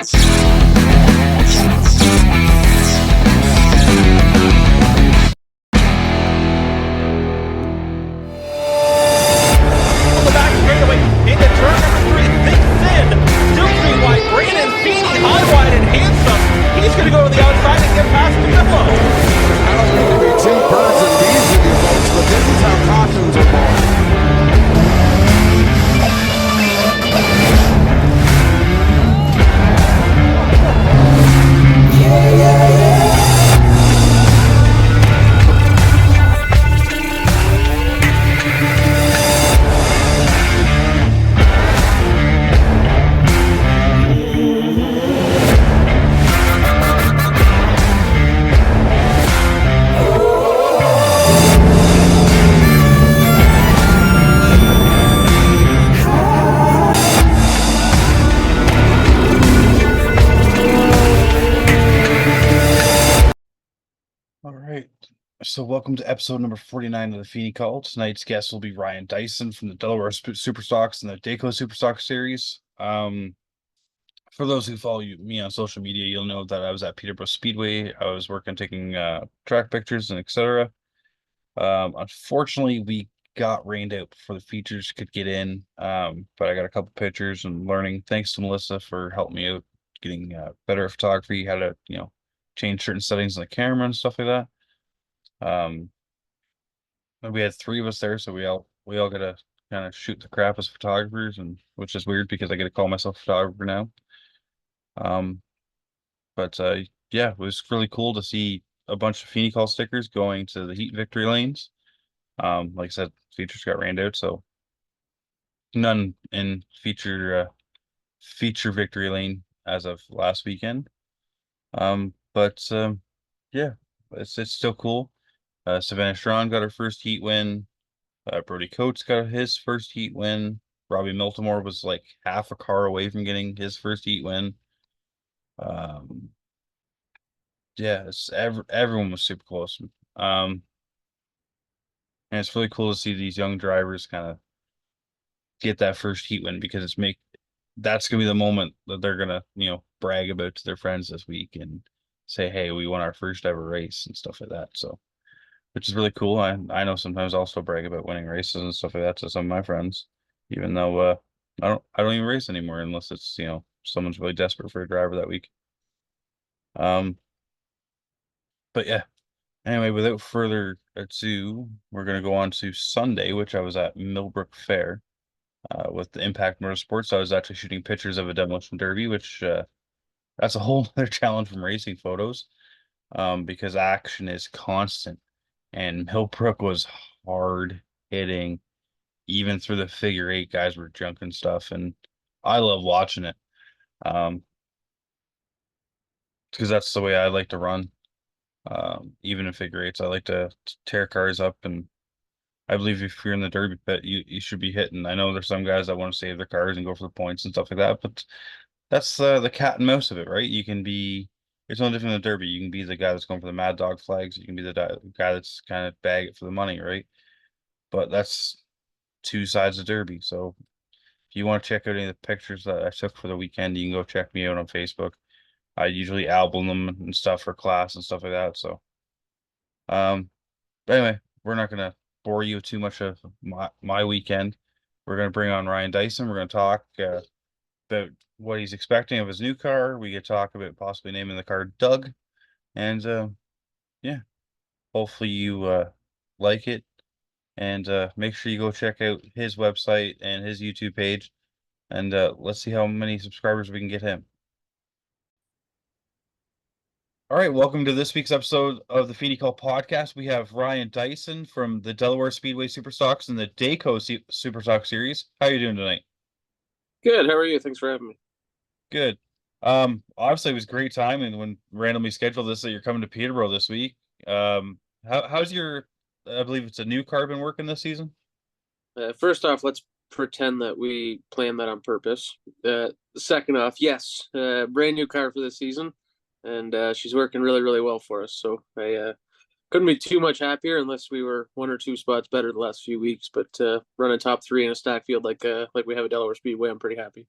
On the back straightaway, into turn number 3, thick thin, still 3 wide, Brandon Feeney, high, wide, and handsome. He's going to go to the outside and get past Camillo. I don't mean to be two birds and bees with you folks, but this is how cautions are born. All right. So welcome to episode number 49 of the Feeney Call. Tonight's guest will be Ryan Dyson from the Delaware Superstocks and the Dayco Superstock series. For those who follow me on social media, you'll know that I was at Peterborough Speedway. I was working taking track pictures and etc. Unfortunately, we got rained out before the features could get in. But I got a couple pictures and learning. Thanks to Melissa for helping me out getting better at photography, how to change certain settings on the camera and stuff like that. And we had 3 of us there, so we all got to kind of shoot the crap as photographers, and which is weird because I get to call myself a photographer now. But yeah, it was really cool to see a bunch of Feeney Call stickers going to the Heat victory lanes. Like I said, features got rained out, so none in feature victory lane as of last weekend. But yeah, it's still cool. Savannah Strawn got her first heat win. Brody Coates got his first heat win. Robbie Miltimore was like half a car away from getting his first heat win. Yeah, everyone was super close. And it's really cool to see these young drivers kind of get that first heat win, because that's gonna be the moment that they're gonna brag about to their friends this week and say, hey, we won our first ever race and stuff like that. So, which is really cool. I know sometimes I'll also brag about winning races and stuff like that to some of my friends, even though I don't even race anymore unless it's someone's really desperate for a driver that week. But yeah, anyway, without further ado, we're gonna go on to Sunday, which I was at Millbrook Fair with the Impact Motorsports. I was actually shooting pictures of a demolition derby, which that's a whole other challenge from racing photos, because action is constant, and Millbrook was hard hitting. Even through the figure 8, guys were junking stuff, and I love watching it, because that's the way I like to run. Even in figure 8s, I like to tear cars up, and I believe if you're in the derby pit, you should be hitting. I know there's some guys that want to save their cars and go for the points and stuff like that, but that's the cat and mouse of it, right? It's no different than the derby. You can be the guy that's going for the Mad Dog flags. You can be the guy that's kind of bag it for the money, right? But that's 2 sides of derby. So if you want to check out any of the pictures that I took for the weekend, you can go check me out on Facebook. I usually album them and stuff for class and stuff like that. So, but anyway, we're not gonna bore you with too much of my weekend. We're gonna bring on Ryan Dyson. We're gonna talk about what he's expecting of his new car. We could talk about possibly naming the car Doug, and yeah, hopefully you like it, and make sure you go check out his website and his YouTube page, and let's see how many subscribers we can get him. All right, welcome to this week's episode of the Feeney Call podcast. We have Ryan Dyson from the Delaware Speedway Superstocks and the Dayco Superstock series. How are you doing tonight? Good. How are you? Thanks for having me. Good. Obviously it was great timing when randomly scheduled this that you're coming to Peterborough this week. How's your, I believe it's a new car, been working this season? First off, let's pretend that we planned that on purpose. Second off, yes, brand new car for this season, and she's working really, really well for us. So I couldn't be too much happier, unless we were 1 or 2 spots better the last few weeks. But running top 3 in a stack field like we have at Delaware Speedway, I'm pretty happy.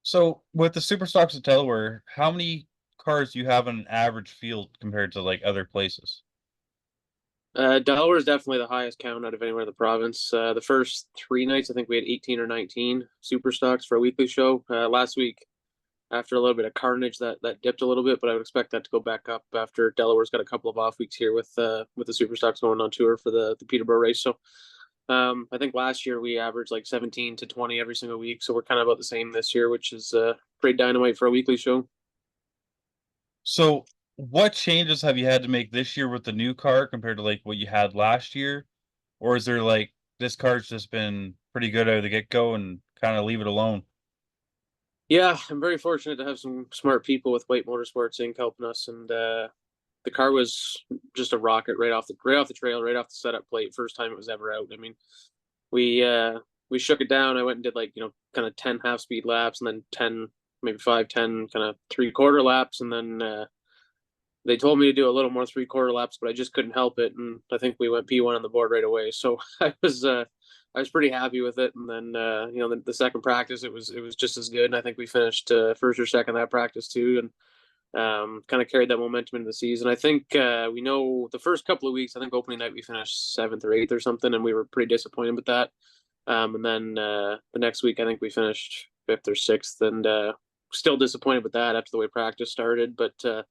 So with the Superstocks at Delaware, how many cars do you have in an average field compared to like other places? Delaware is definitely the highest count out of anywhere in the province. The first 3 nights, I think we had 18 or 19 super stocks for a weekly show. Last week, after a little bit of carnage, that dipped a little bit, but I would expect that to go back up after Delaware's got a couple of off weeks here with the super stocks going on tour for the Peterborough race. So I think last year we averaged like 17 to 20 every single week. So we're kind of about the same this year, which is pretty dynamite for a weekly show. So what changes have you had to make this year with the new car compared to like what you had last year? Or is there like this car's just been pretty good out of the get-go and kind of leave it alone? Yeah, I'm very fortunate to have some smart people with White Motorsports Inc. helping us, and the car was just a rocket right off the trail, right off the setup plate. First time it was ever out. I mean, we shook it down. I went and did like kind of 10 half speed laps, and then 10, maybe 5, 10 kind of 3/4 laps, and then they told me to do a little more 3/4 laps, but I just couldn't help it, and I think we went P1 on the board right away. So I was pretty happy with it. And then the second practice it was just as good, and I think we finished first or second that practice too, and kind of carried that momentum into the season. I think we know the first couple of weeks. I think opening night we finished seventh or eighth or something, and we were pretty disappointed with that. And then the next week I think we finished fifth or sixth, and still disappointed with that after the way practice started, but.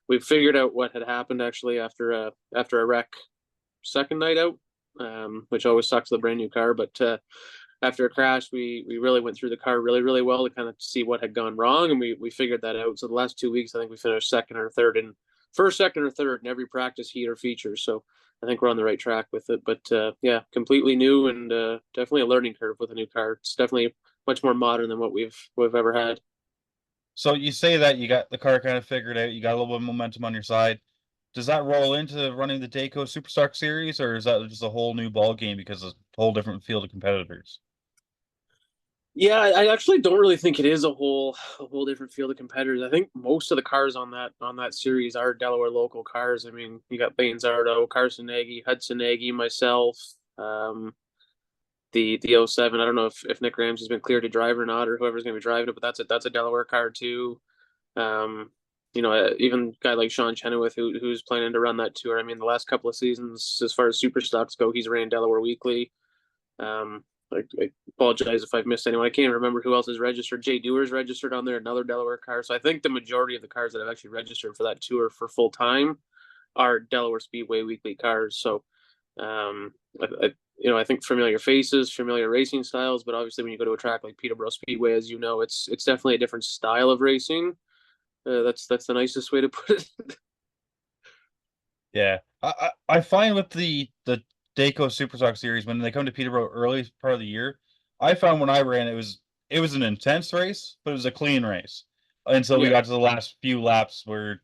We figured out what had happened actually after a wreck second night out, which always sucks with a brand new car. But after a crash, we really went through the car really well to kind of see what had gone wrong, and we figured that out. So the last 2 weeks, I think we finished second or third in first, second, or third in every practice heat or feature. So I think we're on the right track with it. But yeah, completely new, and definitely a learning curve with a new car. It's definitely much more modern than what we've ever had. So you say that you got the car kind of figured out, you got a little bit of momentum on your side. Does that roll into running the Dayco Superstock series, or is that just a whole new ball game because it's a whole different field of competitors? Yeah, I actually don't really think it is a whole different field of competitors. I think most of the cars on that series are Delaware local cars. I mean, you got Lane Zardo, Carson Nagy, Hudson Nagy, myself, the '07. I don't know if Nick Ramsey's been cleared to drive or not, or whoever's going to be driving it, but that's a Delaware car too. Um, even a guy like Sean Chenoweth who's planning to run that tour. I mean, the last couple of seasons, as far as super stocks go, he's ran Delaware Weekly. I apologize if I've missed anyone. I can't remember who else is registered. Jay Dewar's registered on there, another Delaware car. So I think the majority of the cars that have actually registered for that tour for full time are Delaware Speedway weekly cars. So, um, I think familiar faces, familiar racing styles, but obviously when you go to a track like Peterborough Speedway, as you know, it's definitely a different style of racing. That's the nicest way to put it. Yeah, I find with the Dayco Superstock series when they come to Peterborough early part of the year, I found when I ran it was an intense race, but it was a clean race until we Yeah. got to the last few laps where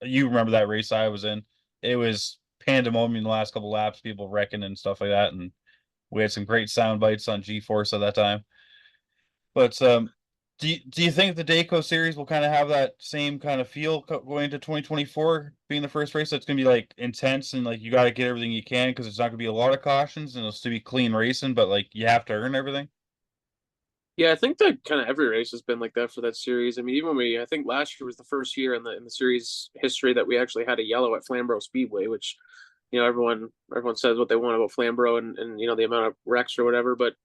you remember that race I was in. It was pandemonium in the last couple laps, people wrecking and stuff like that, and we had some great sound bites on G-Force at that time. But do you think the Dayco series will kind of have that same kind of feel going into 2024, being the first race that's going to be like intense and like you got to get everything you can because it's not going to be a lot of cautions and it'll still be clean racing, but like you have to earn everything? Yeah, I think that kind of every race has been like that for that series. I mean, even I think last year was the first year in the series history that we actually had a yellow at Flamborough Speedway, which everyone says what they want about Flamborough and the amount of wrecks or whatever, but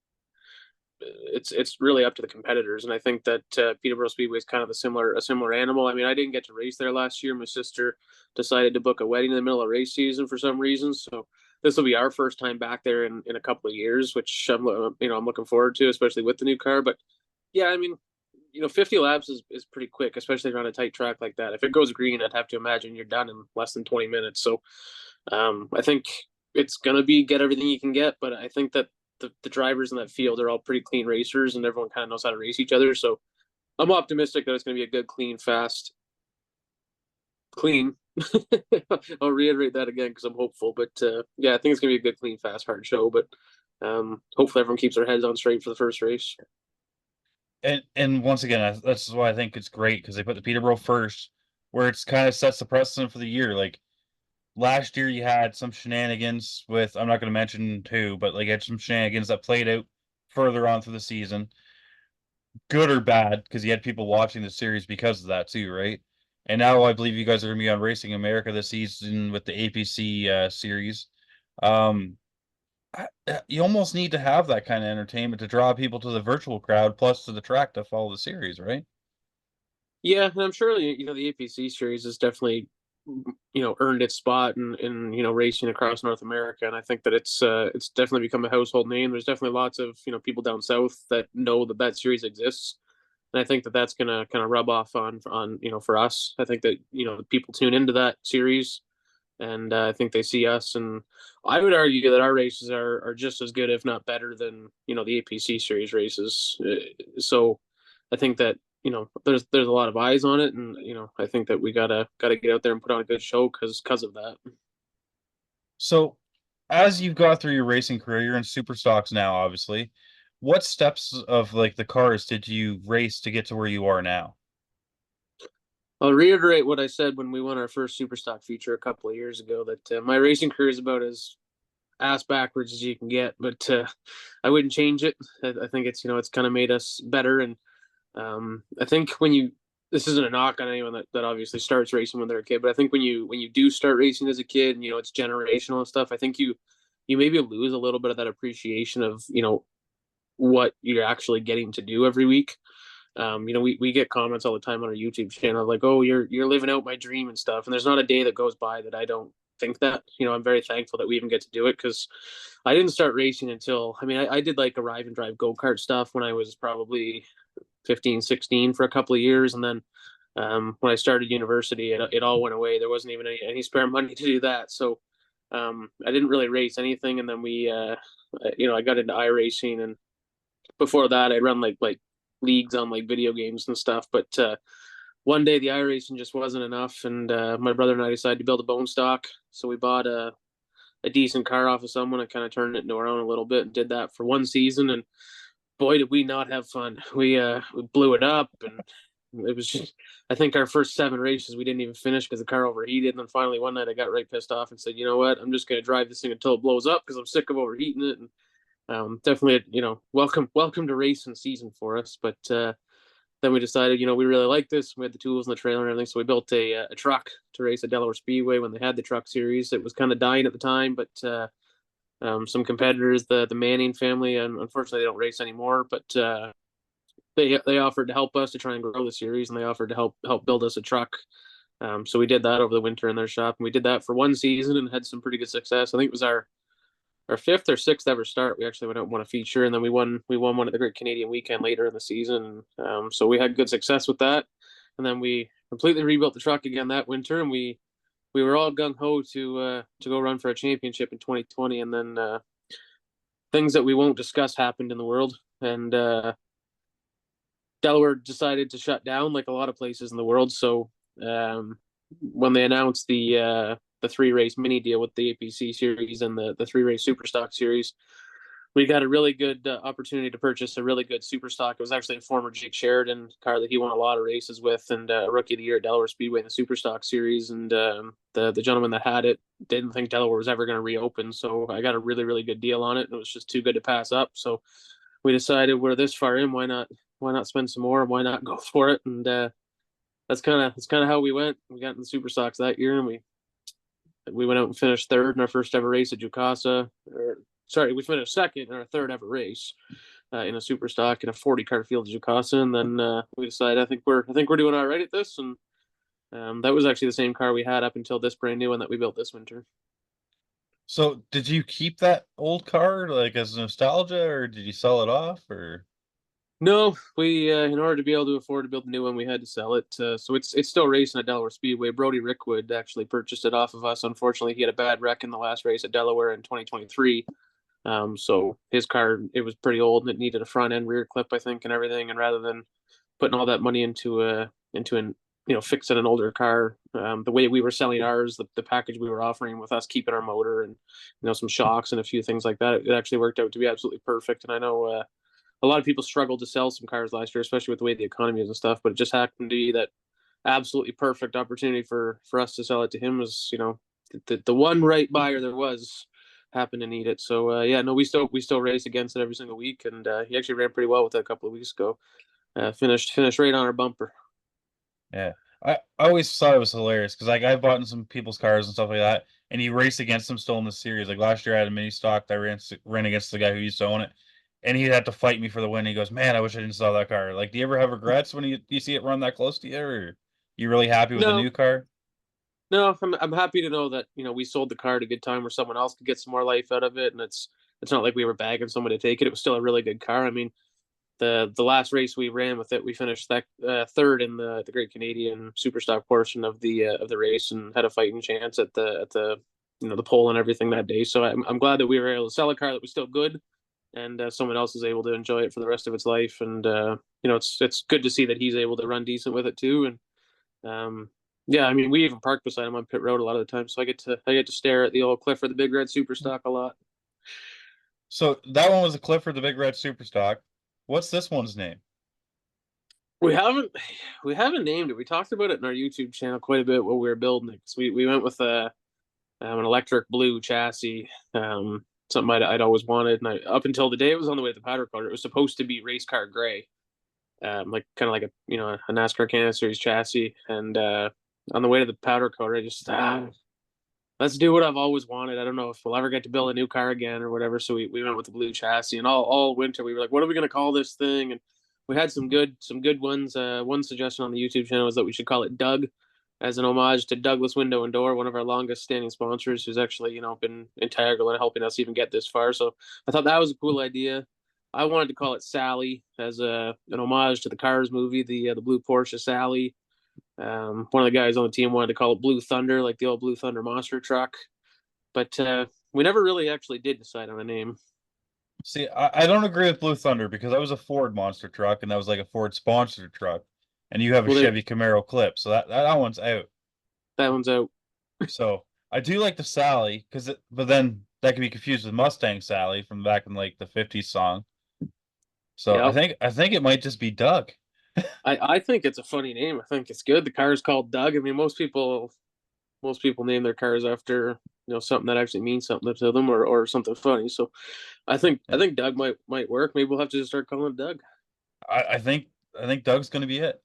it's really up to the competitors. And I think that Peterborough Speedway is kind of a similar animal. I mean, I didn't get to race there last year. My sister decided to book a wedding in the middle of race season for some reason, so this will be our first time back there in a couple of years, which I'm looking forward to, especially with the new car. But yeah, I mean, 50 laps is pretty quick, especially around a tight track like that. If it goes green, I'd have to imagine you're done in less than 20 minutes. So I think it's gonna be get everything you can get, but I think that the drivers in that field are all pretty clean racers, and everyone kind of knows how to race each other. So I'm optimistic that it's going to be a good, clean, fast, clean. I'll reiterate that again because I'm hopeful. But yeah, I think it's going to be a good, clean, fast, hard show. But hopefully everyone keeps their heads on straight for the first race. And once again, that's why I think it's great because they put the Peterborough first, where it's kind of sets the precedent for the year. Like last year, you had some shenanigans with I'm not going to mention who, but like you had some shenanigans that played out further on through the season. good or bad, because you had people watching the series because of that too, right? And now I believe you guys are going to be on Racing America this season with the APC series. Um, you almost need to have that kind of entertainment to draw people to the virtual crowd, plus to the track to follow the series, right? Yeah, and I'm sure the APC series has definitely earned its spot in racing across North America, and I think that it's definitely become a household name. There's definitely lots of people down south that know that that series exists, and I think that that's gonna kind of rub off on for us. I think that people tune into that series, and I think they see us, and I would argue that our races are just as good, if not better, than the APC series races. So I think that there's a lot of eyes on it, and I think that we gotta get out there and put on a good show because of that. So, as you've got through your racing career, you're in super stocks now, obviously. What steps of like the cars did you race to get to where you are now? I'll reiterate what I said when we won our first Superstock feature a couple of years ago, that my racing career is about as ass backwards as you can get, but I wouldn't change it. I think it's kind of made us better, and I think this isn't a knock on anyone that obviously starts racing when they're a kid, but I think when you do start racing as a kid, and it's generational and stuff, I think you maybe lose a little bit of that appreciation of what you're actually getting to do every week. We get comments all the time on our YouTube channel like, "Oh, you're living out my dream and stuff." And there's not a day that goes by that I don't think that. I'm very thankful that we even get to do it, because I didn't start racing until I did like arrive and drive go kart stuff when I was probably 15, 16 for a couple of years, and then when I started university, it all went away. There wasn't even any spare money to do that, so I didn't really race anything. And then I got into iRacing, and before that, I'd run like leagues on like video games and stuff. But one day the iRacing just wasn't enough, and my brother and I decided to build a bone stock. So we bought a decent car off of someone and kind of turned it into our own a little bit, and did that for one season. And boy, did we not have fun. We blew it up, and it was just, I think our first 7 races we didn't even finish because the car overheated. And then finally one night I got right pissed off and said, you know what, I'm just going to drive this thing until it blows up because I'm sick of overheating it. And definitely, welcome to racing season for us. But then we decided, we really like this. We had the tools and the trailer and everything, so we built a truck to race at Delaware Speedway when they had the truck series. It was kind of dying at the time, but some competitors, the Manning family, and unfortunately they don't race anymore, but they offered to help us to try and grow the series, and they offered to help build us a truck. So we did that over the winter in their shop, and we did that for one season and had some pretty good success. I think it was our 5th or 6th ever start. We actually went out and won a feature, and then we won one at the Great Canadian Weekend later in the season. So we had good success with that, and then we completely rebuilt the truck again that winter, and we were all gung ho to go run for a championship in 2020, and then things that we won't discuss happened in the world, and Delaware decided to shut down like a lot of places in the world. So when they announced the 3-race mini deal with the APC series and the 3-race Superstock series, we got a really good opportunity to purchase a really good Superstock. It was actually a former Jake Sheridan car that he won a lot of races with, and Rookie of the Year at Delaware Speedway in the Superstock series. And the gentleman that had it didn't think Delaware was ever going to reopen, so I got a really, really good deal on it, and it was just too good to pass up. So we decided we're this far in, why not spend some more, and why not go for it? And that's kind of how we went. We got in the Superstocks that year, and we went out and finished 3rd in our first ever race at Jukasa. We finished 2nd in our 3rd ever race in a Superstock in a 40 car field at Jukasa. And then we decided, I think we're doing all right at this. And that was actually the same car we had up until this brand new one that we built this winter. So, did you keep that old car like as nostalgia, or did you sell it off, or? No, we in order to be able to afford to build a new one, we had to sell it. So it's still racing at Delaware Speedway. Brody Rickwood actually purchased it off of us. Unfortunately, he had a bad wreck in the last race at Delaware in 2023. So his car, it was pretty old, and it needed a front end rear clip, I think, and everything. And rather than putting all that money into an fixing an older car, the way we were selling ours, the package we were offering with us keeping our motor and some shocks and a few things like that, it actually worked out to be absolutely perfect. And I know a lot of people struggled to sell some cars last year, especially with the way the economy is and stuff. But it just happened to be that absolutely perfect opportunity for us to sell it to him. Was the one right buyer there was happened to need it. So we still race against it every single week, and he actually ran pretty well with it a couple of weeks ago. finished right on our bumper. Yeah. I always thought it was hilarious because like I've bought in some people's cars and stuff like that, and you race against them still in the series. Like last year I had a mini stock that ran against the guy who used to own it, and he had to fight me for the win. He goes, "Man, I wish I didn't sell that car." Like, do you ever have regrets when you see it run that close to you, or you really happy with the No, new car? no, I'm happy to know that we sold the car at a good time where someone else could get some more life out of it, and it's not like we were begging someone to take it. It was still a really good car. I mean, the last race we ran with it, we finished third in the Great Canadian Superstock portion of the race, and had a fighting chance at the the pole and everything that day. So I'm glad that we were able to sell a car that was still good, and someone else is able to enjoy it for the rest of its life. And it's good to see that he's able to run decent with it too. And yeah, I mean, we even park beside him on pit road a lot of the time, so I get to stare at the old Clifford, the Big Red Superstock, a lot. So that one was a Clifford, the Big Red Superstock. What's this one's name? We haven't named it. We talked about it in our YouTube channel quite a bit while we were building it. 'Cause we went with an electric blue chassis, something I'd always wanted, and up until the day it was on the way to the powder coater, it was supposed to be race car gray, like kind of like a NASCAR Canada Series chassis. And on the way to the powder coater, I just let's do what I've always wanted. I don't know if we'll ever get to build a new car again or whatever. So we went with the blue chassis, and all winter we were like, what are we gonna call this thing? And we had some good ones. One suggestion on the YouTube channel was that we should call it Doug, as an homage to Douglas Window and Door, one of our longest standing sponsors, who's actually been integral in helping us even get this far. So I thought that was a cool idea. I wanted to call it Sally, as an homage to the Cars movie, the blue Porsche Sally. One of the guys on the team wanted to call it Blue Thunder, like the old Blue Thunder monster truck. But we never really actually did decide on a name. See, I don't agree with Blue Thunder because that was a Ford monster truck and that was like a Ford sponsored truck, and you have a Well, Chevy Camaro Clip, so that one's out. that one's out. So I do like the Sally but then that can be confused with Mustang Sally from back in like the '50s song. So Yep. I think it might just be Doug. I think it's a funny name. I think it's good. The car is called Doug. I mean, most people name their cars after something that actually means something to them, or something funny. So I think Doug might work. Maybe we'll have to just start calling it Doug. I think Doug's gonna be it.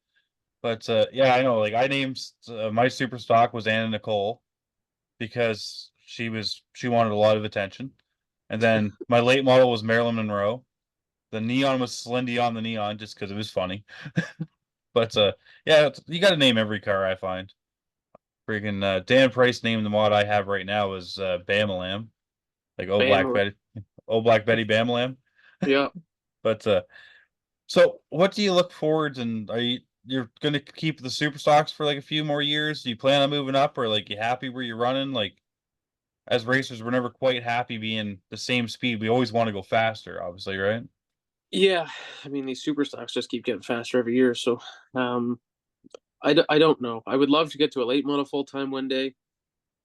But yeah, I know. Like I named my super stock was Anna Nicole because she wanted a lot of attention, and then my late model was Marilyn Monroe. The neon was Slendy on the neon just because it was funny. But yeah, you got to name every car I find. Freaking Dan Price named the mod I have right now is Bamalam, like Black Betty Bamalam. Yeah. But so what do you look forward, and you're gonna keep the super stocks for like a few more years? Do you plan on moving up, or like you happy where you're running? Like as racers, we're never quite happy being the same speed. We always want to go faster, obviously, right? Yeah, I mean, these super stocks just keep getting faster every year. So I don't know. I would love to get to a late model full time one day.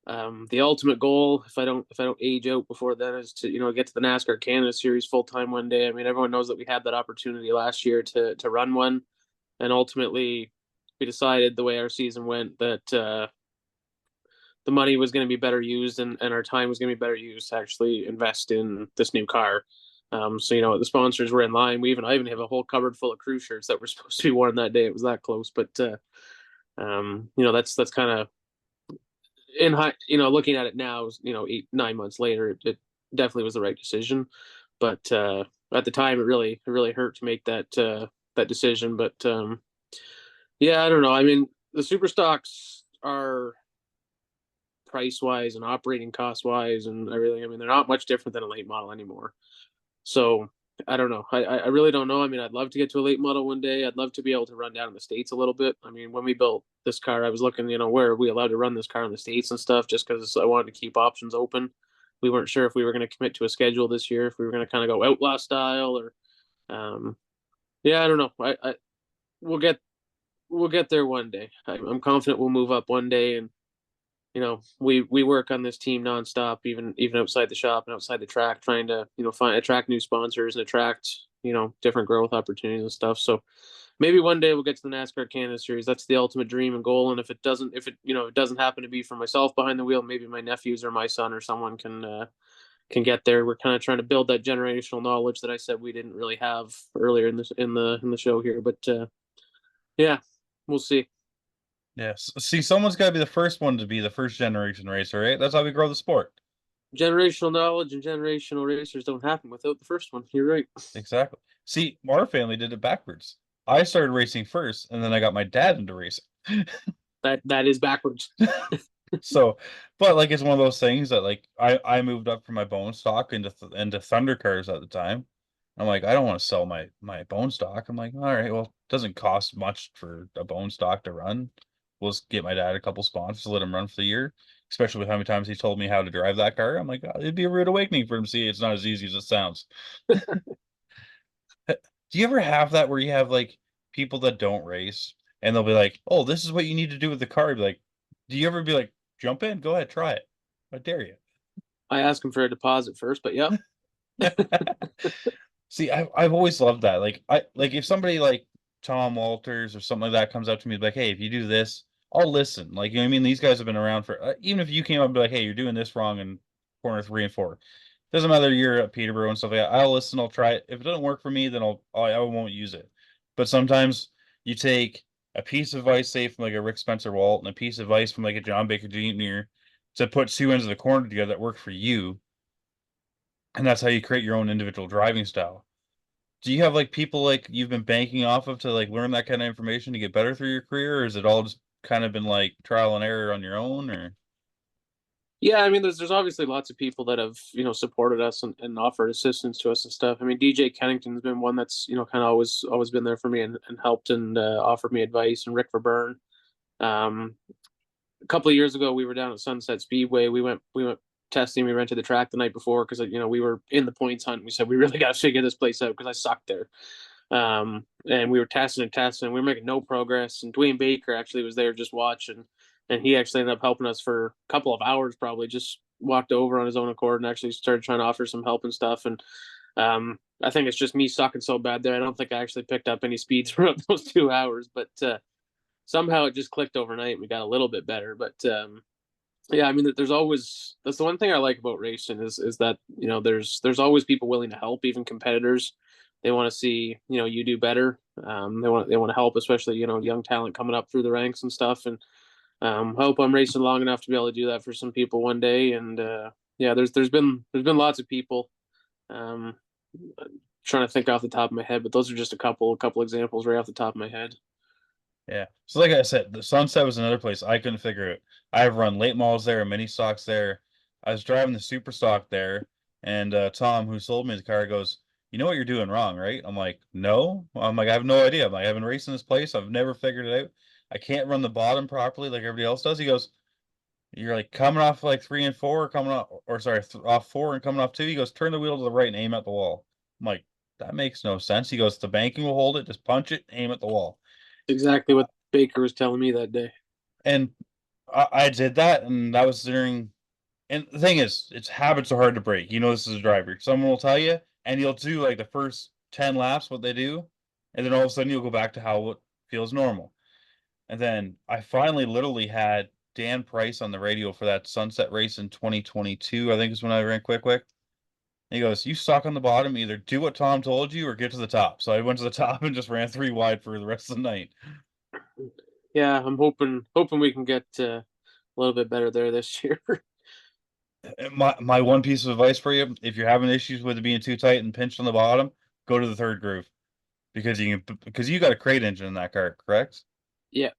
The ultimate goal, if I don't age out before then, is to get to the NASCAR Canada Series full time one day. I mean, everyone knows that we had that opportunity last year to run one, and ultimately we decided, the way our season went, that the money was going to be better used, and our time was going to be better used to actually invest in this new car. So the sponsors were in line. I even have a whole cupboard full of crew shirts that were supposed to be worn that day. It was that close. But that's kind of in high. Looking at it now, 8-9 months later, it definitely was the right decision. But at the time, it really hurt to make that decision. But yeah, I don't know. I mean, the super stocks are, price wise and operating cost wise and everything, I mean, they're not much different than a late model anymore. So I don't know. I really don't know. I mean, I'd love to get to a late model one day. I'd love to be able to run down in the States a little bit. I mean, when we built this car, I was looking, where are we allowed to run this car in the States and stuff, just because I wanted to keep options open. We weren't sure if we were going to commit to a schedule this year, if we were going to kind of go outlaw style, or yeah, I don't know. We'll get there one day. I'm confident we'll move up one day. And we work on this team nonstop, even outside the shop and outside the track, trying to attract new sponsors and attract different growth opportunities and stuff. So maybe one day we'll get to the NASCAR Canada Series. That's the ultimate dream and goal. And if it doesn't happen to be for myself behind the wheel, maybe my nephews or my son or someone can can get there. We're kind of trying to build that generational knowledge that I said we didn't really have earlier in the show here. But yeah, we'll see. Yes. See, someone's got to be the first one to be the first generation racer, right? That's how we grow the sport. Generational knowledge and generational racers don't happen without the first one. You're right. Exactly. See, our family did it backwards. I started racing first, and then I got my dad into racing. That is backwards. So, but like it's one of those things that like I moved up from my bone stock into Thunder cars at the time. I'm like, I don't want to sell my bone stock. I'm like, all right, well, it doesn't cost much for a bone stock to run. We'll just get my dad a couple sponsors to let him run for the year, especially with how many times he told me how to drive that car. I'm like, oh, it'd be a rude awakening for him to see it's not as easy as it sounds. Do you ever have that where you have like people that don't race and they'll be like, "Oh, this is what you need to do with the car." Be like, do you ever be like, "Jump in, go ahead, try it. I dare you." I ask him for a deposit first, but yep. See, I've always loved that. Like like if somebody like Tom Walters or something like that comes up to me like, "Hey, if you do this, I'll listen." Like, you know what I mean? These guys have been around for even if you came up and be like, "Hey, you're doing this wrong in corner 3 and 4." Doesn't matter you're at Peterborough and stuff like that. I'll listen, I'll try it. If it doesn't work for me, then I won't use it. But sometimes you take a piece of advice, say from like a Rick Spencer Walt, and a piece of advice from like a John Baker Jr. to put two ends of the corner together that work for you, and that's how you create your own individual driving style. Do you have like people like you've been banking off of to like learn that kind of information to get better through your career, or is it all just kind of been like trial and error on your own, or? Yeah, I mean, there's obviously lots of people that have supported us and offered assistance to us and stuff. I mean, DJ Kennington's been one that's kind of always been there for me and helped and offered me advice. And Rick Verburn. Um, a couple of years ago, we were down at Sunset Speedway. We went testing. We rented the track the night before because we were in the points hunt. We said we really got to figure this place out because I sucked there. And we were testing and testing. And we were making no progress. And Dwayne Baker actually was there just watching. And he actually ended up helping us for a couple of hours, probably just walked over on his own accord and actually started trying to offer some help and stuff. And I think it's just me sucking so bad there. I don't think I actually picked up any speeds throughout those 2 hours, but somehow it just clicked overnight. We got a little bit better, but yeah, I mean, that's the one thing I like about racing is that there's always people willing to help, even competitors. They want to see you do better. They want to help, especially young talent coming up through the ranks and stuff. And hope I'm racing long enough to be able to do that for some people one day. And yeah, there's been lots of people. Trying to think off the top of my head, but those are just a couple examples right off the top of my head. Yeah. So like I said, the Sunset was another place I couldn't figure it. I've run late models there and mini stocks there. I was driving the super stock there, and Tom, who sold me the car, goes, "You know what you're doing wrong, right?" I'm like, "No." I'm like, "I have no idea. I'm like, I haven't raced in this place. I've never figured it out. I can't run the bottom properly like everybody else does." He goes, "You're like coming off like 3 and 4, coming off, or sorry, off 4 and coming off 2." He goes, "Turn the wheel to the right and aim at the wall." I'm like, "That makes no sense." He goes, "The banking will hold it. Just punch it, aim at the wall." Exactly what Baker was telling me that day. And I did that, and that was during. And the thing is, it's habits are hard to break. You know, this is a driver. Someone will tell you, and you'll do like the first 10 laps what they do, and then all of a sudden you'll go back to how it feels normal. And then I finally literally had Dan Price on the radio for that Sunset race in 2022. I think is when I ran quick. He goes, "You suck on the bottom. Either do what Tom told you or get to the top." So I went to the top and just ran 3 wide for the rest of the night. Yeah, I'm hoping we can get a little bit better there this year. My one piece of advice for you: if you're having issues with it being too tight and pinched on the bottom, go to the third groove because you got a crate engine in that car, correct? Yeah.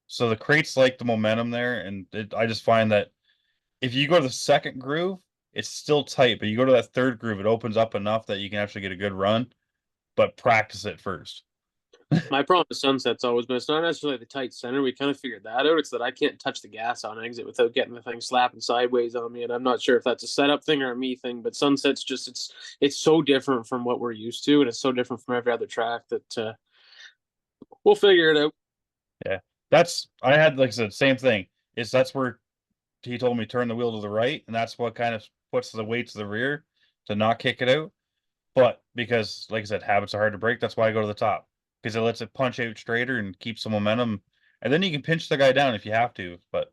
So the crate's like the momentum there, and I just find that if you go to the second groove, it's still tight, but you go to that third groove, it opens up enough that you can actually get a good run. But practice it first. My problem with Sunset's always been it's not necessarily the tight center. We kind of figured that out. It's that I can't touch the gas on exit without getting the thing slapping sideways on me, and I'm not sure if that's a setup thing or a me thing. But Sunset's just it's so different from what we're used to, and it's so different from every other track that we'll figure it out. Yeah, I had like I said, same thing. That's where he told me turn the wheel to the right, and that's what kind of puts the weight to the rear to not kick it out. But because, like I said, habits are hard to break, that's why I go to the top because it lets it punch out straighter and keeps the momentum. And then you can pinch the guy down if you have to. But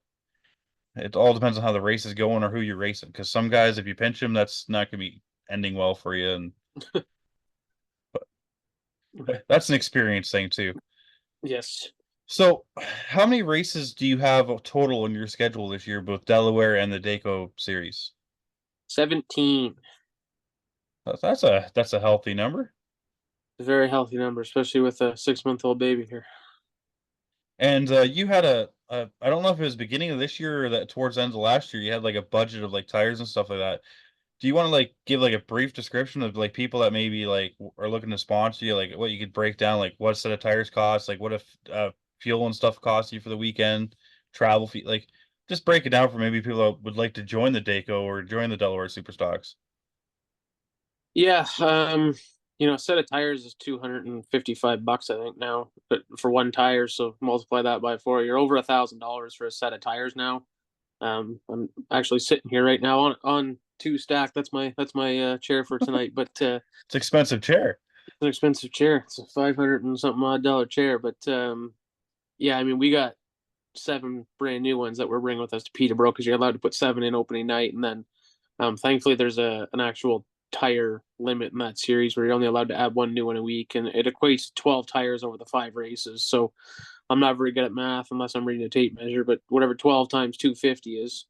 It all depends on how the race is going or who you're racing. Because some guys, if you pinch them, that's not going to be ending well for you. And that's an experience thing too. Yes. So, how many races do you have total in your schedule this year, both Delaware and the Dayco series? 17. That's a healthy number. A very healthy number, especially with a 6-month-old baby here. And you had I don't know if it was beginning of this year or that towards the end of last year, you had like a budget of like tires and stuff like that. Do you want to like give like a brief description of like people that maybe like are looking to sponsor you, like what you could break down, like what a set of tires cost, like what if fuel and stuff cost you for the weekend, travel fee, like just break it down for maybe people that would like to join the Dayco or join the Delaware Superstocks. Yeah, a set of tires is $255, I think now, but for one tire. So multiply that by 4, you're over $1,000 for a set of tires now. I'm actually sitting here right now on 2 stack. That's my chair for tonight. But It's an expensive chair. it's an expensive chair. It's a 500 and something odd dollar chair. But yeah, I mean, we got 7 brand new ones that we're bringing with us to Peterborough because you're allowed to put 7 in opening night, and then thankfully there's an actual tire limit in that series where you're only allowed to add 1 new one a week, and it equates to 12 tires over the 5 races. So I'm not very good at math unless I'm reading a tape measure, but whatever 12 times 250 is,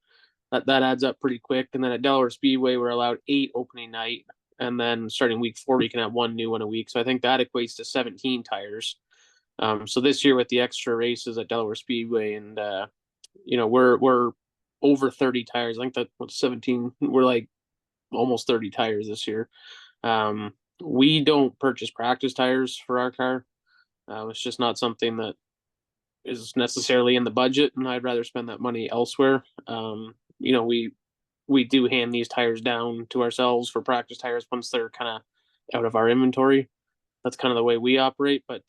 that adds up pretty quick. And then at Delaware Speedway, we're allowed 8 opening night, and then starting week 4, you can have 1 new one a week. So I think that equates to 17 tires. So this year with the extra races at Delaware Speedway, and we're over 30 tires. I think that was 17. We're like almost 30 tires this year. We don't purchase practice tires for our car. It's just not something that is necessarily in the budget, and I'd rather spend that money elsewhere. We do hand these tires down to ourselves for practice tires once they're kind of out of our inventory. That's kind of the way we operate. But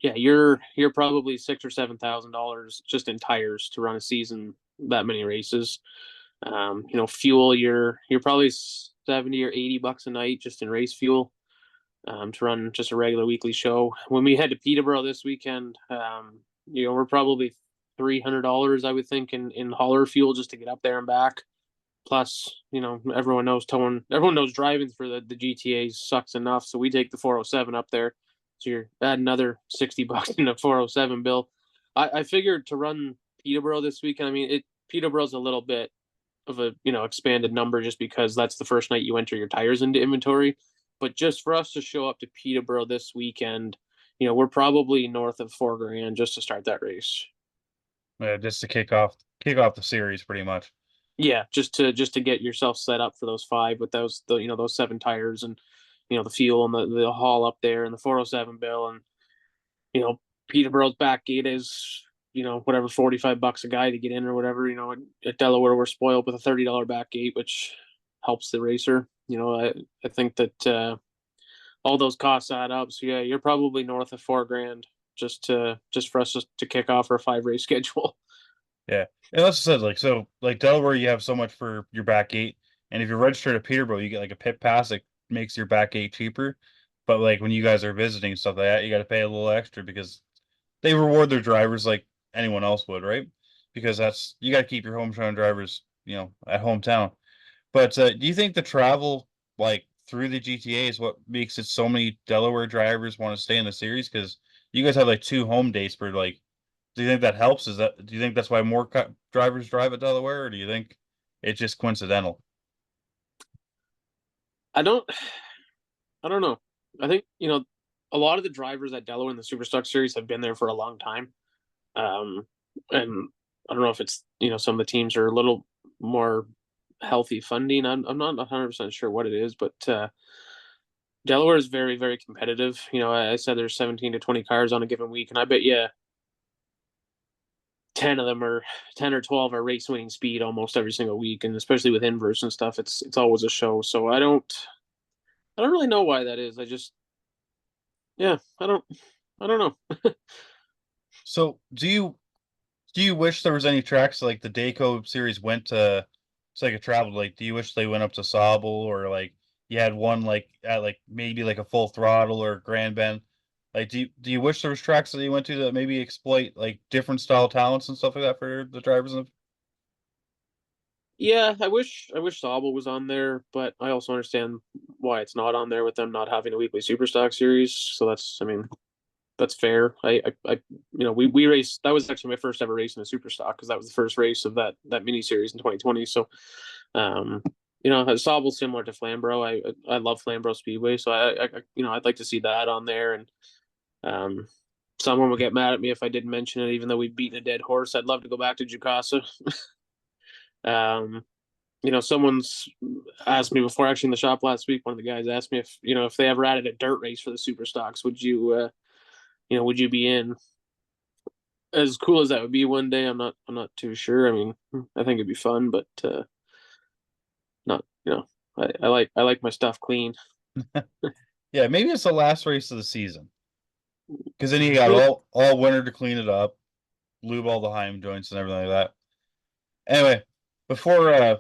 yeah, you're probably $6,000 or $7,000 just in tires to run a season, that many races. Fuel, you're probably 70 or $80 a night just in race fuel, to run just a regular weekly show. When we head to Peterborough this weekend, we're probably $300, I would think, in hauler fuel just to get up there and back. Plus, everyone knows driving for the GTA sucks enough, so we take the 407 up there. So you're adding another $60 in a 407 bill. I figured to run Peterborough this weekend. I mean, Peterborough's a little bit of a expanded number just because that's the first night you enter your tires into inventory. But just for us to show up to Peterborough this weekend, we're probably north of $4,000 just to start that race. Just to kick off the series pretty much. Yeah, just to get yourself set up for those 5 with those 7 tires, and the fuel and the haul up there and the 407 bill, and Peterborough's back gate is whatever, $45 a guy to get in or whatever. At Delaware we're spoiled with a $30 back gate, which helps the racer. I think that all those costs add up. So yeah, you're probably north of $4,000 just for us to kick off our 5 race schedule. Yeah. And that's said, like Delaware, you have so much for your back gate. And if you're registered at Peterborough, you get like a pit pass that makes your back gate cheaper. But like when you guys are visiting stuff like that, you got to pay a little extra because they reward their drivers like anyone else would, right? Because you got to keep your hometown drivers, at hometown. But do you think the travel like through the GTA is what makes it so many Delaware drivers want to stay in the series? Because you guys have like 2 home dates for like. Do you think that helps? Do you think that's why more drivers drive at Delaware, or do you think it's just coincidental? I don't know. I think a lot of the drivers at Delaware in the Superstock series have been there for a long time, and I don't know if it's some of the teams are a little more healthy funding. I'm not 100% sure what it is, but Delaware is very, very competitive. I said there's 17 to 20 cars on a given week, and I bet 10 or 12 are race winning speed almost every single week, and especially with inverse and stuff, it's always a show. So I don't really know why that is. I don't know. So do you wish there was any tracks like the Dayco series went to? It's like a travel. Like, do you wish they went up to Sauble, or like you had one like at like maybe like a Full Throttle or Grand Bend? Like, do you wish there was tracks that you went to that maybe exploit like different style talents and stuff like that for the drivers? Yeah, I wish Sauble was on there, but I also understand why it's not on there with them not having a weekly Superstock series. So I mean, that's fair. We raced. That was actually my first ever race in a Superstock because that was the first race of that mini series in 2020. So, um, Sauble's similar to Flamborough. I love Flamborough Speedway, so I'd like to see that on there. And um, someone will get mad at me if I didn't mention it, even though we've beaten a dead horse. I'd love to go back to Jukasa. um, Someone's asked me before, actually in the shop last week. One of the guys asked me if they ever added a dirt race for the super stocks, would you be in? As cool as that would be one day, I'm not too sure. I mean, I think it'd be fun, but not I like my stuff clean. Yeah, maybe it's the last race of the season. Because then you got all winter to clean it up, lube all the Heim joints and everything like that. Anyway, before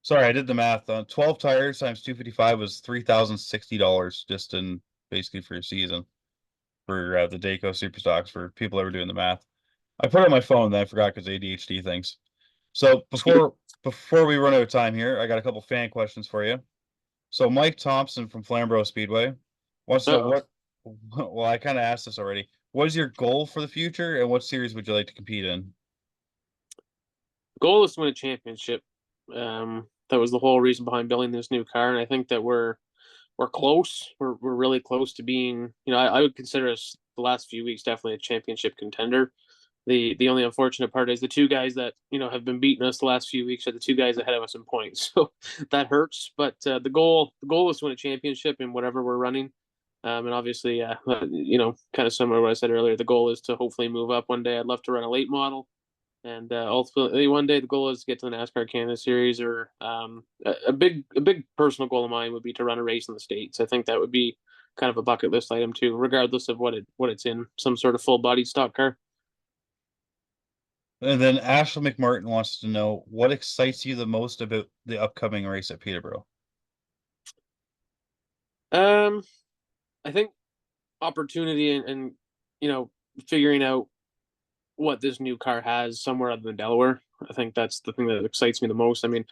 sorry, I did the math. 12 tires times 255 was $3,060 just in basically for your season for the Dayco Super Stocks for people that were doing the math. I put it on my phone, then I forgot because ADHD things. So before we run out of time here, I got a couple fan questions for you. So Mike Thompson from Flamborough Speedway wants to know Uh-oh. what. Well, I kind of asked this already. What is your goal for the future, and what series would you like to compete in? Goal is to win a championship. That was the whole reason behind building this new car, and I think that we're close. We're really close to being. I would consider us the last few weeks definitely a championship contender. The only unfortunate part is the two guys that have been beating us the last few weeks are the two guys ahead of us in points, so that hurts. But the goal is to win a championship in whatever we're running, and obviously, kind of similar to what I said earlier. The goal is to hopefully move up one day. I'd love to run a late model, and ultimately one day the goal is to get to the NASCAR Canada Series, or a big personal goal of mine would be to run a race in the States. I think that would be kind of a bucket list item too, regardless of what it's in, some sort of full bodied stock car. And then Ashley McMartin wants to know what excites you the most about the upcoming race at Peterborough. Um, I think opportunity and figuring out what this new car has somewhere other than Delaware. I think that's the thing that excites me the most. I mean,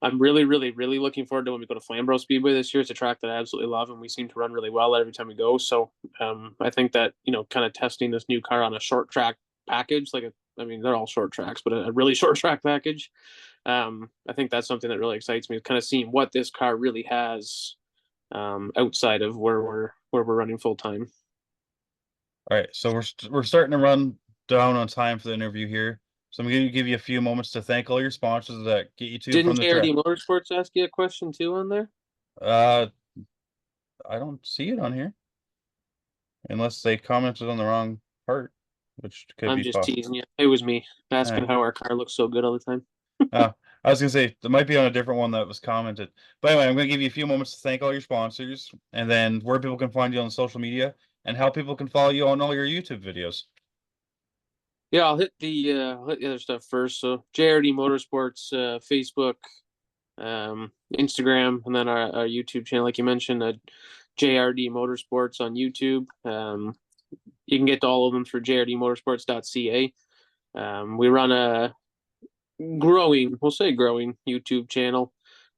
I'm really, really, really looking forward to when we go to Flamborough Speedway this year. It's a track that I absolutely love, and we seem to run really well every time we go. So I think that kind of testing this new car on a short track package, they're all short tracks, but a really short track package. I think that's something that really excites me. Kind of seeing what this car really has outside of where we're running full time. All right, so we're starting to run down on time for the interview here. So I'm going to give you a few moments to thank all your sponsors that get you to from Didn't the track. JRD Motorsports ask you a question too on there? Uh, I don't see it on here unless they commented on the wrong part, which could I'm be just possible. teasing you. It was me All asking right. how our car looks so good all the time. I was gonna say it might be on a different one that was commented. But anyway, I'm gonna give you a few moments to thank all your sponsors and then where people can find you on social media and how people can follow you on all your YouTube videos. Yeah, I'll hit the other stuff first. So JRD Motorsports, Facebook, Instagram, and then our YouTube channel, like you mentioned, JRD Motorsports on YouTube. You can get to all of them through jrdmotorsports.ca. We run a we'll say growing YouTube channel.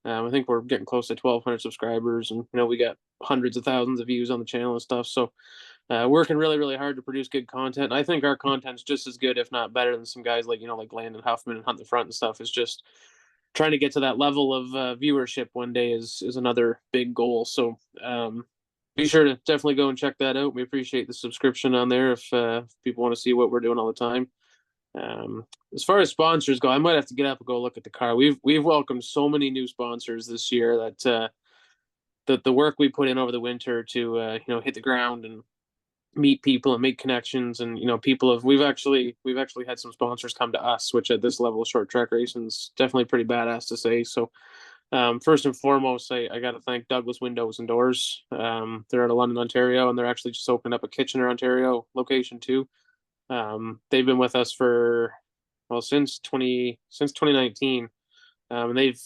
I think we're getting close to 1,200 subscribers, and we got hundreds of thousands of views on the channel and stuff. So working really, really hard to produce good content. I think our content's just as good, if not better, than some guys like Landon Huffman and Hunt the Front and stuff. Is just trying to get to that level of viewership one day is another big goal. So be sure to definitely go and check that out. We appreciate the subscription on there if people want to see what we're doing all the time. As far as sponsors go, I might have to get up and go look at the car. We've welcomed so many new sponsors this year that the work we put in over the winter to hit the ground and meet people and make connections, and we've actually had some sponsors come to us, which at this level of short track racing is definitely pretty badass to say. So first and foremost, I got to thank Douglas Windows and Doors. They're out of London, Ontario, and they're actually just opened up a Kitchener, Ontario location too. They've been with us since 2019. And they've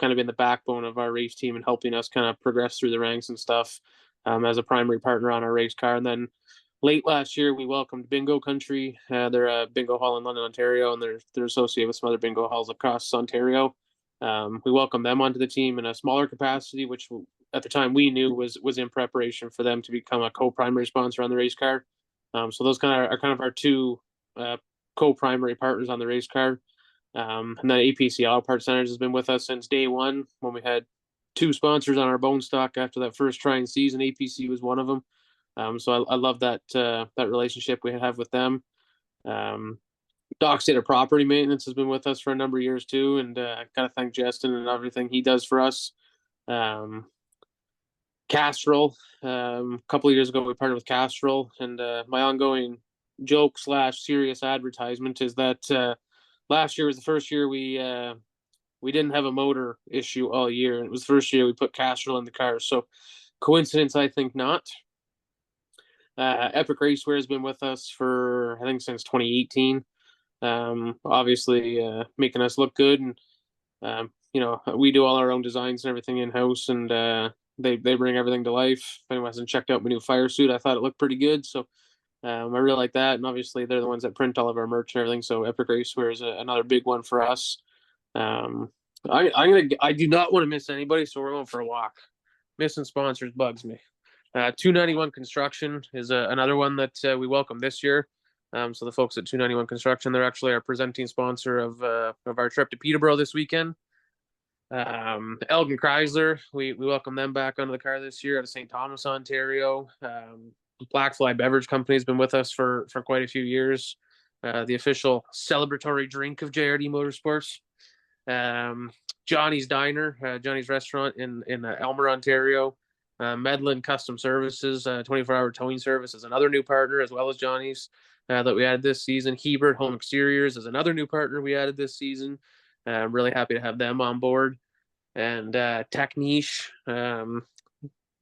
kind of been the backbone of our race team and helping us kind of progress through the ranks and stuff, as a primary partner on our race car. And then late last year we welcomed Bingo Country. They're a bingo hall in London, Ontario, and they're associated with some other bingo halls across Ontario. We welcomed them onto the team in a smaller capacity, which at the time we knew was in preparation for them to become a co-primary sponsor on the race car. So those are kind of our two co-primary partners on the race car. And then APC Auto Parts Centers has been with us since day one when we had two sponsors on our bone stock after that first trying season. APC was one of them. So I love that relationship we have with them. Doc State of Property Maintenance has been with us for a number of years too, and I gotta thank Justin and everything he does for us. Castrol, a couple of years ago we partnered with Castrol, and my ongoing joke / serious advertisement is that last year was the first year we didn't have a motor issue all year, and it was the first year we put Castrol in the car. So coincidence? I think not. Epic Racewear has been with us for I think since 2018. Obviously making us look good, and we do all our own designs and everything in house, and they bring everything to life. If anyone hasn't checked out my new fire suit, I thought it looked pretty good, so I really like that. And obviously they're the ones that print all of our merch and everything, so Epic Racewear is another big one for us. I do not want to miss anybody, so we're going for a walk. Missing sponsors bugs me. 291 Construction is another one that we welcome this year. So the folks at 291 Construction, they're actually our presenting sponsor of our trip to Peterborough this weekend. Elgin Chrysler, we welcome them back onto the car this year out of St. Thomas, Ontario. Blackfly Beverage Company has been with us for quite a few years. The official celebratory drink of JRD Motorsports. Johnny's Diner, Johnny's Restaurant in Elmer, Ontario. Medlin Custom Services, 24-hour towing service is another new partner, as well as Johnny's that we added this season. Hebert Home Exteriors is another new partner we added this season. I'm really happy to have them on board. And Techniche,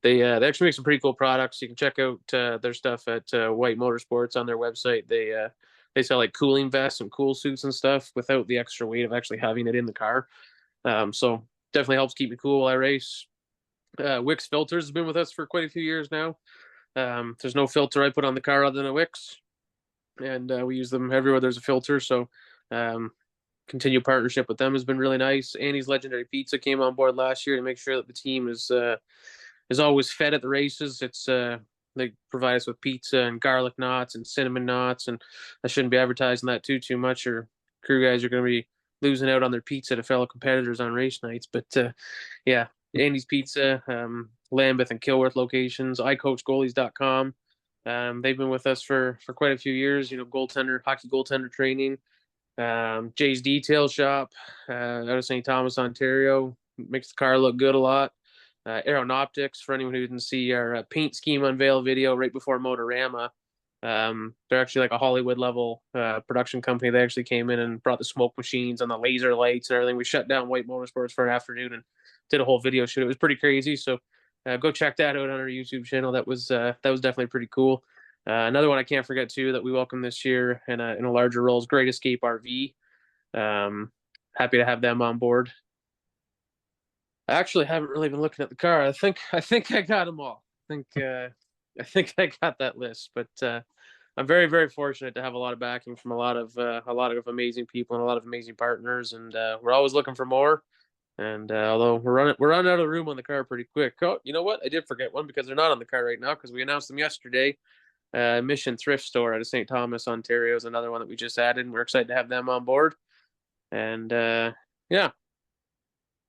they actually make some pretty cool products. You can check out their stuff at White Motorsports on their website. They sell like cooling vests and cool suits and stuff without the extra weight of actually having it in the car. So definitely helps keep me cool while I race. Wix Filters has been with us for quite a few years now. There's no filter I put on the car other than a Wix, and we use them everywhere there's a filter. So continued partnership with them has been really nice. Annie's Legendary Pizza came on board last year to make sure that the team is always fed at the races. They provide us with pizza and garlic knots and cinnamon knots, and I shouldn't be advertising that too much, or crew guys are going to be losing out on their pizza to fellow competitors on race nights. But yeah, Andy's Pizza, Lambeth and Kilworth locations, iCoachGoalies.com. They've been with us for quite a few years, hockey goaltender training. Jay's Detail Shop out of St. Thomas, Ontario, makes the car look good a lot. Aeronoptics, for anyone who didn't see our paint scheme unveil video right before Motorama. They're actually like a Hollywood level production company. They actually came in and brought the smoke machines and the laser lights and everything. We shut down White Motorsports for an afternoon and did a whole video shoot. It was pretty crazy. So go check that out on our YouTube channel. That was definitely pretty cool. Another one I can't forget too that we welcome this year in a larger role is Great Escape RV. Happy to have them on board. I actually haven't really been looking at the car. I think I got them all. I think I got that list, but I'm very, very fortunate to have a lot of backing from a lot of amazing people and a lot of amazing partners, and we're always looking for more. And although we're running out of room on the car pretty quick. Oh, you know what? I did forget one because they're not on the car right now because we announced them yesterday. Mission Thrift Store out of St. Thomas, Ontario is another one that we just added, and we're excited to have them on board. And yeah,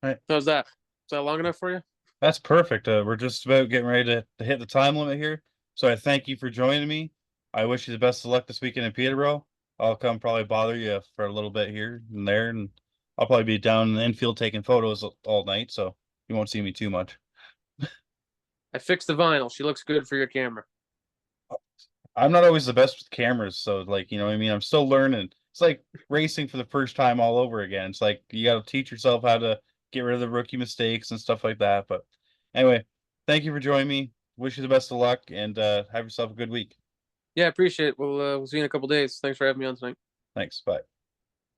right. How's that? Is that long enough for you? That's perfect. We're just about getting ready to hit the time limit here. So I thank you for joining me. I wish you the best of luck this weekend in Peterborough. I'll come probably bother you for a little bit here and there, and I'll probably be down in the infield taking photos all night, so you won't see me too much. I fixed the vinyl. She looks good for your camera. I'm not always the best with cameras, so like, you know what I mean? I'm still learning. It's like racing for the first time all over again. It's like you got to teach yourself how to get rid of the rookie mistakes and stuff like that. But anyway, thank you for joining me. Wish you the best of luck, and have yourself a good week. Yeah, appreciate it. We'll see you in a couple days. Thanks for having me on tonight. Thanks. Bye.